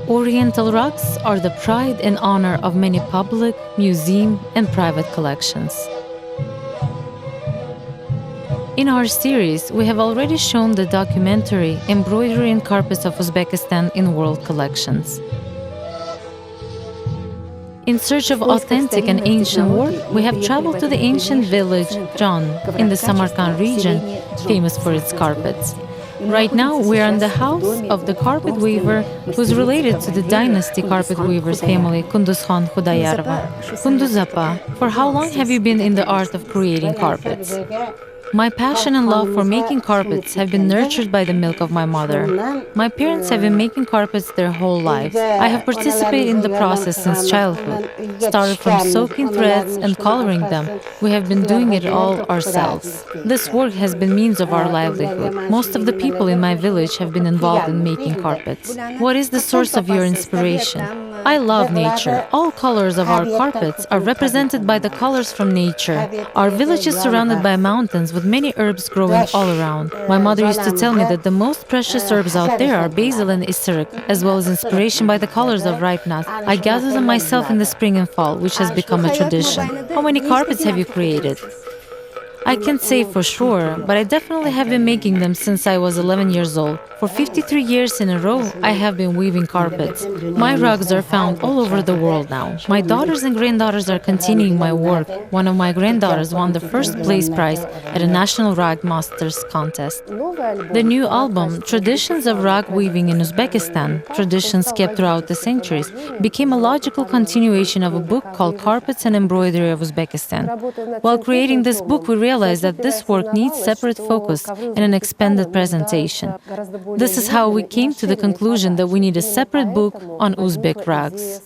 Oriental rugs are the pride and honor of many public, museum, and private collections. In our series, we have already shown the documentary Embroidery in Carpets of Uzbekistan in World Collections. In search of authentic and ancient work, we have traveled to the ancient village Jan in the Samarkand region, famous for its carpets. Right now, we are in the house of the carpet weaver who is related to the dynasty carpet weavers family Kunduz Khan Khudayarova. Kunduz Appa, for how long have you been in the art of creating carpets? My passion and love for making carpets have been nurtured by the milk of my mother. My parents have been making carpets their whole lives. I have participated in the process since childhood. Started from soaking threads and coloring them, we have been doing it all ourselves. This work has been means of our livelihood. Most of the people in my village have been involved in making carpets. What is the source of your inspiration? I love nature. All colors of our carpets are represented by the colors from nature. Our village is surrounded by mountains with many herbs growing all around. My mother used to tell me that the most precious herbs out there are basil and iseric, as well as inspiration by the colors of ripe nuts. I gather them myself in the spring and fall, which has become a tradition. How many carpets have you created? I can't say for sure, but I definitely have been making them since I was 11 years old. For 53 years in a row, I have been weaving carpets. My rugs are found all over the world now. My daughters and granddaughters are continuing my work. One of my granddaughters won the first place prize at a National Rug Masters contest. The new album, Traditions of Rug Weaving in Uzbekistan, Traditions Kept Throughout the Centuries, became a logical continuation of a book called Carpets and Embroidery of Uzbekistan. While creating this book, we realized that this work needs separate focus and an expanded presentation. This is how we came to the conclusion that we need a separate book on Uzbek rugs.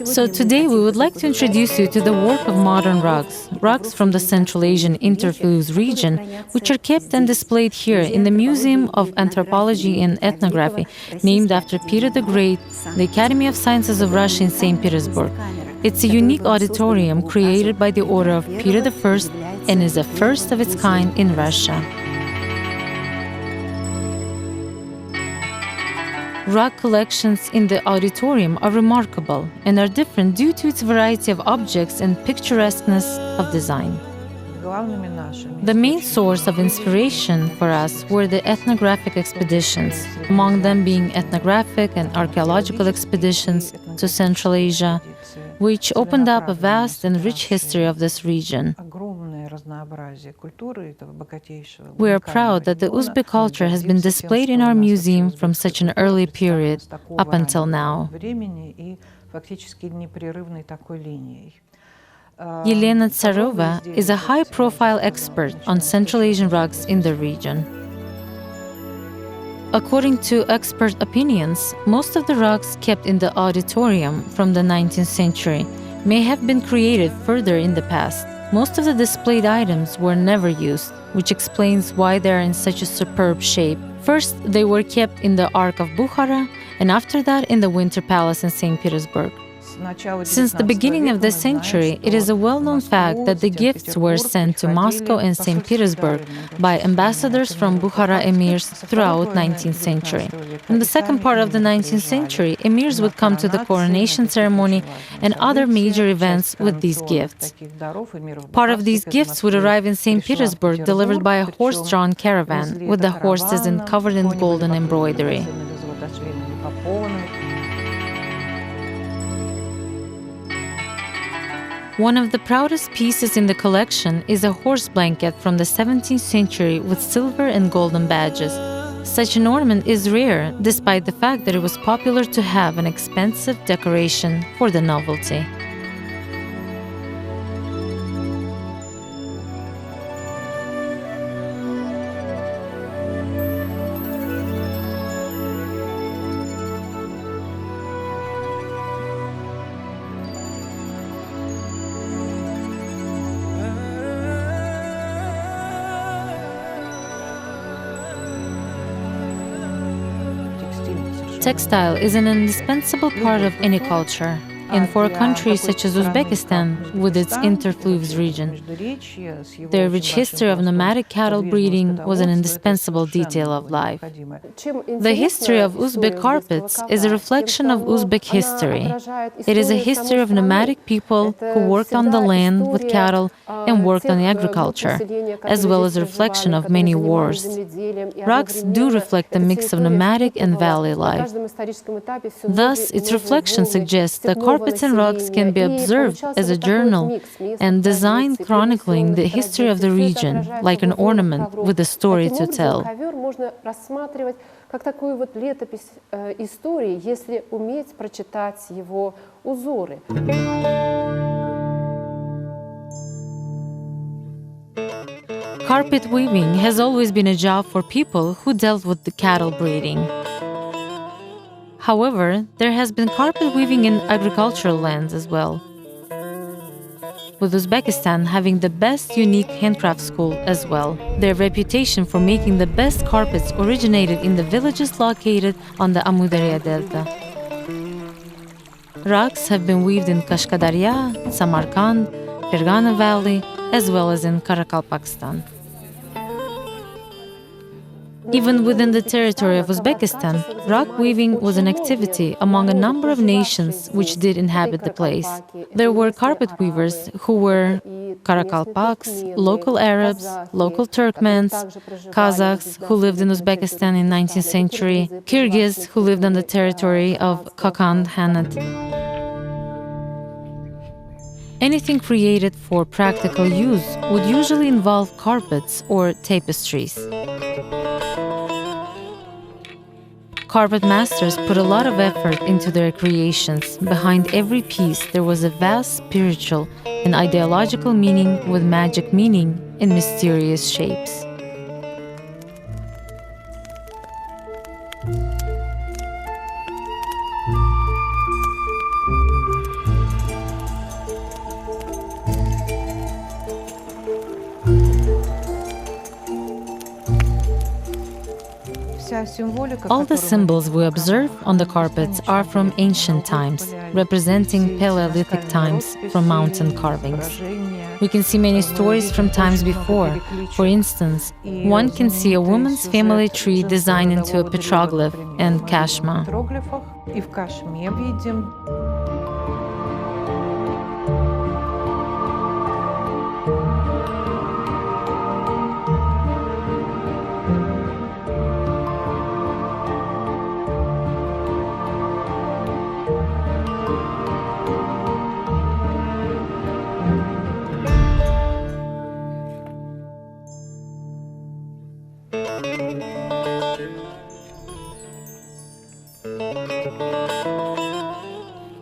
So today we would like to introduce you to the work of modern rugs, rugs from the Central Asian Interflux region, which are kept and displayed here in the Museum of Anthropology and Ethnography, named after Peter the Great, the Academy of Sciences of Russia in St. Petersburg. It's a unique auditorium created by the order of Peter I and is the first of its kind in Russia. Rug collections in the auditorium are remarkable and are different due to its variety of objects and picturesqueness of design. The main source of inspiration for us were the ethnographic expeditions, among them being ethnographic and archaeological expeditions to Central Asia, which opened up a vast and rich history of this region. We are proud that the Uzbek culture has been displayed in our museum from such an early period up until now. Yelena Tsarova is a high-profile expert on Central Asian rugs in the region. According to expert opinions, most of the rugs kept in the auditorium from the 19th century may have been created further in the past. Most of the displayed items were never used, which explains why they are in such a superb shape. First, they were kept in the Ark of Bukhara, and after that in the Winter Palace in St. Petersburg. Since the beginning of the century, it is a well-known fact that the gifts were sent to Moscow and St. Petersburg by ambassadors from Bukhara emirs throughout 19th century. In the second part of the 19th century, emirs would come to the coronation ceremony and other major events with these gifts. Part of these gifts would arrive in St. Petersburg delivered by a horse-drawn caravan, with the horses covered in golden embroidery. One of the proudest pieces in the collection is a horse blanket from the 17th century with silver and golden badges. Such an ornament is rare, despite the fact that it was popular to have an expensive decoration for the novelty. Textile is an indispensable part of any culture. and for a country such as Uzbekistan, with its interfluves region. Their rich history of nomadic cattle breeding was an indispensable detail of life. The history of Uzbek carpets is a reflection of Uzbek history. It is a history of nomadic people who worked on the land with cattle and worked on agriculture, as well as a reflection of many wars. Rugs do reflect a mix of nomadic and valley life. Thus, its reflection suggests that carpets and rugs can be observed as a journal and design chronicling the history of the region, like an ornament with a story to tell. Как такую вот летопись истории, если уметь прочитать его узоры. Carpet weaving has always been a job for people who dealt with the cattle breeding. However, there has been carpet weaving in agricultural lands as well, with Uzbekistan having the best unique handcraft school as well. Their reputation for making the best carpets originated in the villages located on the Amudarya Delta. Rugs have been weaved in Kashkadarya, Samarkand, Fergana Valley, as well as in Karakalpakstan. Even within the territory of Uzbekistan, rug weaving was an activity among a number of nations which did inhabit the place. There were carpet weavers who were Karakalpaks, local Arabs, local Turkmens, Kazakhs who lived in Uzbekistan in 19th century, Kyrgyz who lived on the territory of Kokand Hanat. Anything created for practical use would usually involve carpets or tapestries. Carpet masters put a lot of effort into their creations. Behind every piece, there was a vast spiritual and ideological meaning with magic meaning in mysterious shapes. All the symbols we observe on the carpets are from ancient times, representing Paleolithic times from mountain carvings. We can see many stories from times before. For instance, one can see a woman's family tree designed into a petroglyph and kashma.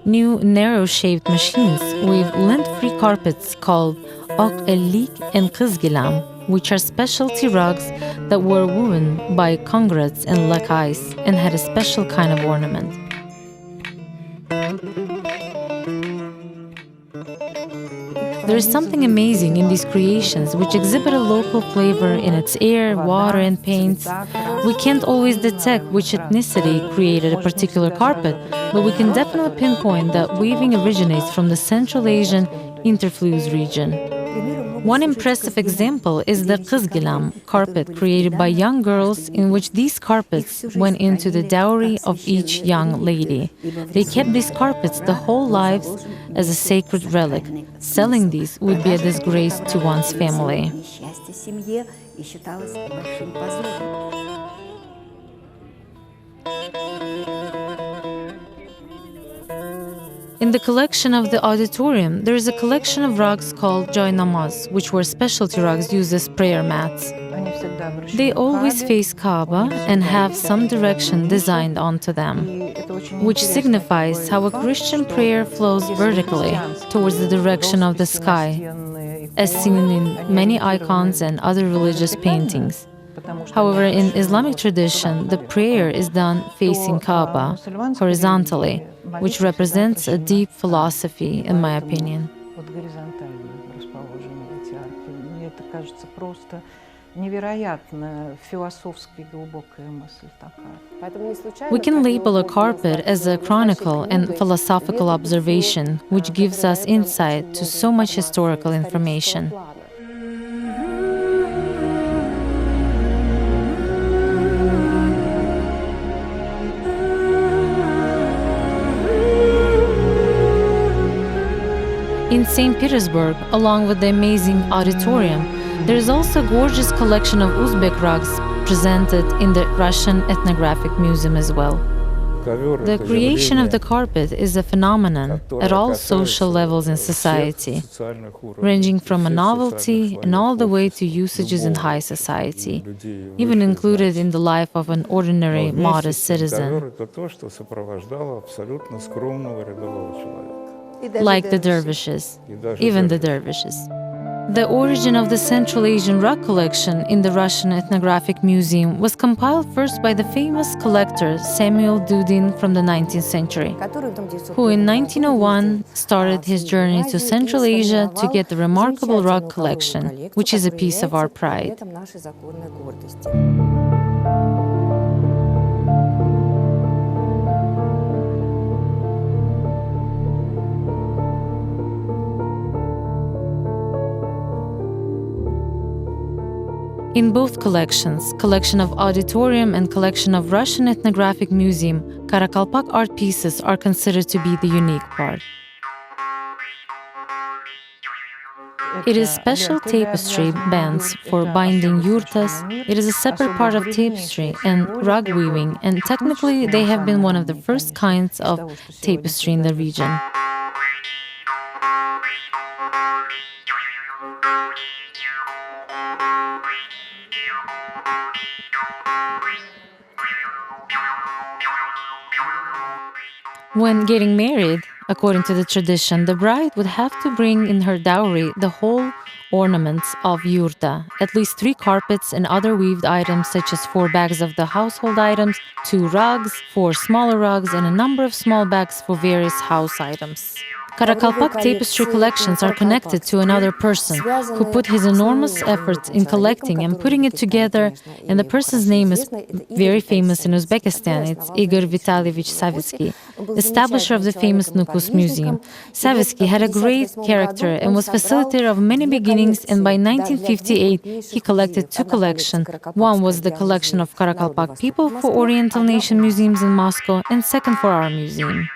New narrow-shaped machines weave lint-free carpets called Ok Ellik and Kızgilam, which are specialty rugs that were woven by Kongrads and Lakais and had a special kind of ornament. There is something amazing in these creations which exhibit a local flavor in its air, water, and paints. We can't always detect which ethnicity created a particular carpet, but we can definitely pinpoint that weaving originates from the Central Asian interfluves region. One impressive example is the Kızgilam carpet created by young girls, in which these carpets went into the dowry of each young lady. They kept these carpets the whole lives as a sacred relic. Selling these would be a disgrace to one's family. In the collection of the auditorium, there is a collection of rugs called Joy Namaz, which were specialty rugs used as prayer mats. They always face Kaaba and have some direction designed onto them, which signifies how a Christian prayer flows vertically towards the direction of the sky, as seen in many icons and other religious paintings. However, in Islamic tradition, the prayer is done facing Kaaba, horizontally, which represents a deep philosophy, in my opinion. невероятная философски глубокая мысль такая. We can label a carpet as a chronicle and philosophical observation, which gives us insight to so much historical information. In St. Petersburg, along with the amazing auditorium, there is also a gorgeous collection of Uzbek rugs presented in the Russian Ethnographic Museum as well. The creation of the carpet is a phenomenon at all social levels in society, ranging from a novelty and all the way to usages in high society, even included in the life of an ordinary, modest citizen, like the dervishes, even the dervishes. The origin of the Central Asian rug collection in the Russian Ethnographic Museum was compiled first by the famous collector Samuel Dudin from the 19th century, who in 1901 started his journey to Central Asia to get the remarkable rug collection, which is a piece of our pride. In both collections, collection of auditorium and collection of Russian Ethnographic Museum, Karakalpak art pieces are considered to be the unique part. It is special tapestry bands for binding yurtas. It is a separate part of tapestry and rug weaving, and technically they have been one of the first kinds of tapestry in the region. When getting married, according to the tradition, the bride would have to bring in her dowry the whole ornaments of yurta, at least 3 carpets and other weaved items such as 4 bags of the household items, 2 rugs, 4 smaller rugs, and a number of small bags for various house items. Karakalpak tapestry collections are connected to another person who put his enormous efforts in collecting and putting it together, and the person's name is very famous in Uzbekistan. It's Igor Vitalyevich Savitsky, establisher of the famous Nukus Museum. Savitsky had a great character and was facilitator of many beginnings, and by 1958 he collected 2 collections. One was the collection of Karakalpak people for Oriental Nation Museums in Moscow, and second for our museum.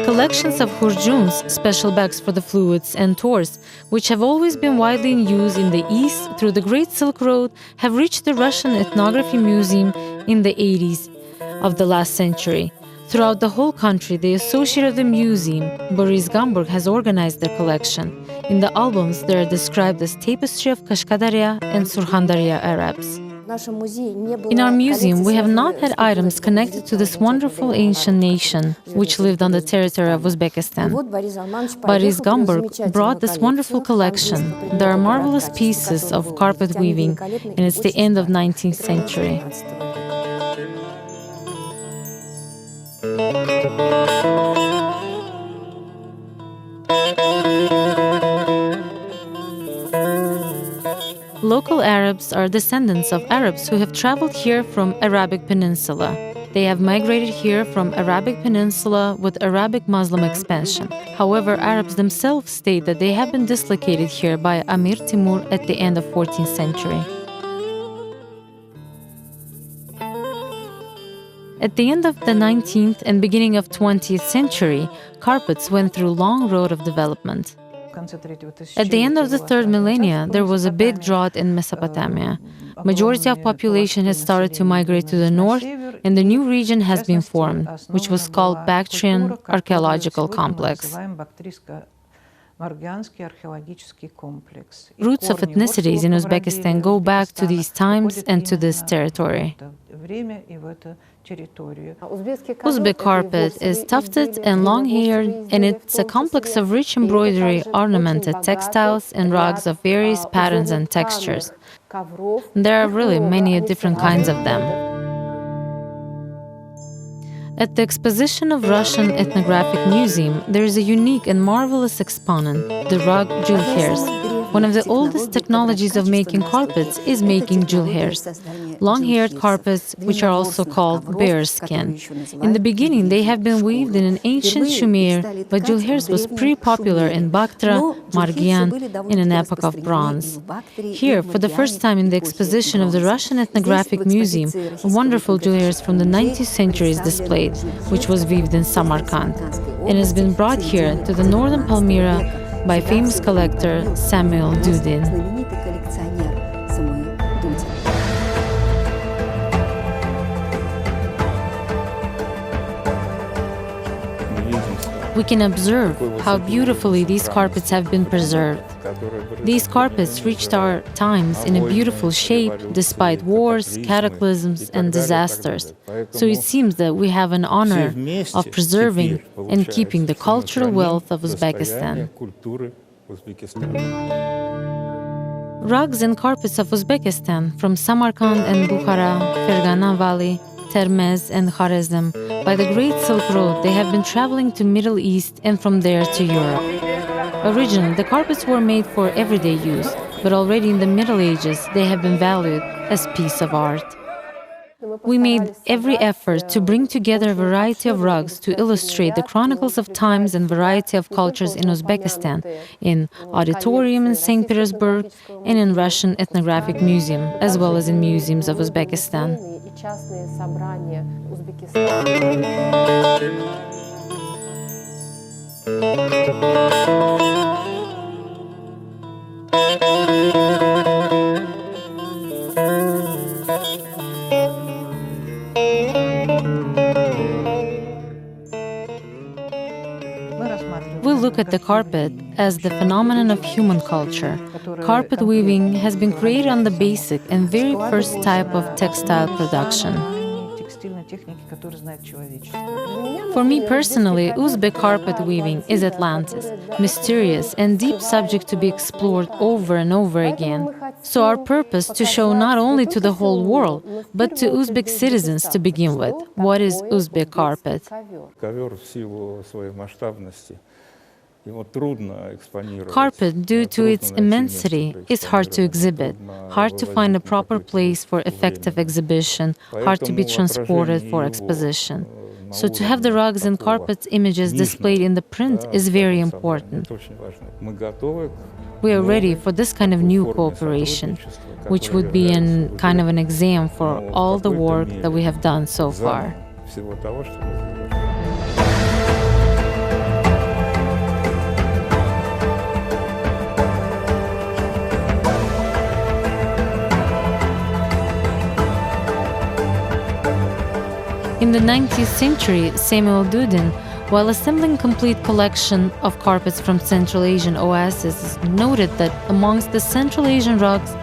Collections of hurjuns, special bags for the fluids, and tors, which have always been widely in use in the East through the Great Silk Road, have reached the Russian Ethnography Museum in the 80s of the last century. Throughout the whole country, the associate of the museum, Boris Gamburg, has organized their collection. In the albums, they are described as tapestry of Kashkadarya and Surkhandarya Arabs. In our museum, we have not had items connected to this wonderful ancient nation which lived on the territory of Uzbekistan. Boris Gamburg brought this wonderful collection. There are marvelous pieces of carpet weaving, and it's the end of 19th century. Local Arabs are descendants of Arabs who have traveled here from Arabic Peninsula. They have migrated here from Arabic Peninsula with Arabic Muslim expansion. However, Arabs themselves state that they have been dislocated here by Amir Timur at the end of 14th century. At the end of the 19th and beginning of 20th century, carpets went through a long road of development. At the end of the 3rd millennia, there was a big drought in Mesopotamia. Majority of population has started to migrate to the north, and the new region has been formed, which was called Bactrian Archaeological Complex. Roots of ethnicities in Uzbekistan go back to these times and to this territory. Uzbek carpet is tufted and long-haired, and it's a complex of rich embroidery ornamented textiles and rugs of various patterns and textures. There are really many different kinds of them. At the exposition of Russian Ethnographic Museum, there is a unique and marvelous exponent, the rug jewel hairs. One of the oldest technologies of making carpets is making jewel hairs. Long-haired carpets, which are also called bear skin. In the beginning, they have been weaved in an ancient Shumer, but jewel hairs was pretty popular in Bactria, Margian, in an epoch of bronze. Here, for the first time in the exposition of the Russian Ethnographic Museum, a wonderful jewel hairs from the 19th century is displayed, which was weaved in Samarkand, and has been brought here to the northern Palmyra by famous collector Samuel Dudin. We can observe how beautifully these carpets have been preserved. These carpets reached our times in a beautiful shape despite wars, cataclysms, and disasters. So it seems that we have an honor of preserving and keeping the cultural wealth of Uzbekistan. Rugs and carpets of Uzbekistan from Samarkand and Bukhara, Fergana Valley, Termez and Kharezm. By the Great Silk Road, they have been traveling to Middle East and from there to Europe. Originally, the carpets were made for everyday use, but already in the Middle Ages, they have been valued as piece of art. We made every effort to bring together a variety of rugs to illustrate the chronicles of times and variety of cultures in Uzbekistan, in auditorium in St. Petersburg, and in Russian Ethnographic Museum, as well as in museums of Uzbekistan. We look at the carpet as the phenomenon of human culture. Carpet weaving has been created on the basic and very first type of textile production. For me personally, Uzbek carpet weaving is Atlantis, mysterious and deep subject to be explored over and over again. So our purpose to show not only to the whole world, but to Uzbek citizens to begin with, what is Uzbek carpet. Carpet, due to its immensity, is hard to exhibit, hard to find a proper place for effective exhibition, hard to be transported for exposition. So to have the rugs and carpets images displayed in the print is very important. We are ready for this kind of new cooperation, which would be kind of an exam for all the work that we have done so far. In the 19th century, Samuel Dudin, while assembling a complete collection of carpets from Central Asian oases, noted that amongst the Central Asian rugs,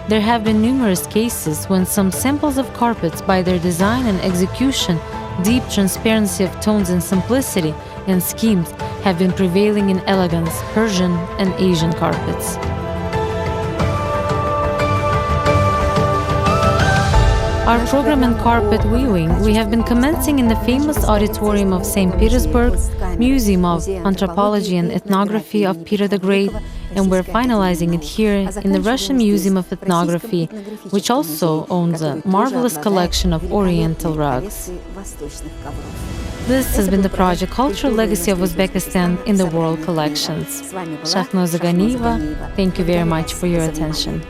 there have been numerous cases when some samples of carpets, by their design and execution, deep transparency of tones and simplicity and schemes, have been prevailing in elegance, Persian and Asian carpets. Our program in carpet weaving we have been commencing in the famous auditorium of St. Petersburg, Museum of Anthropology and Ethnography of Peter the Great, and we're finalizing it here in the Russian Museum of Ethnography, which also owns a marvelous collection of Oriental rugs. This has been the project Cultural Legacy of Uzbekistan in the World Collections. Shahnoza Ganieva, thank you very much for your attention.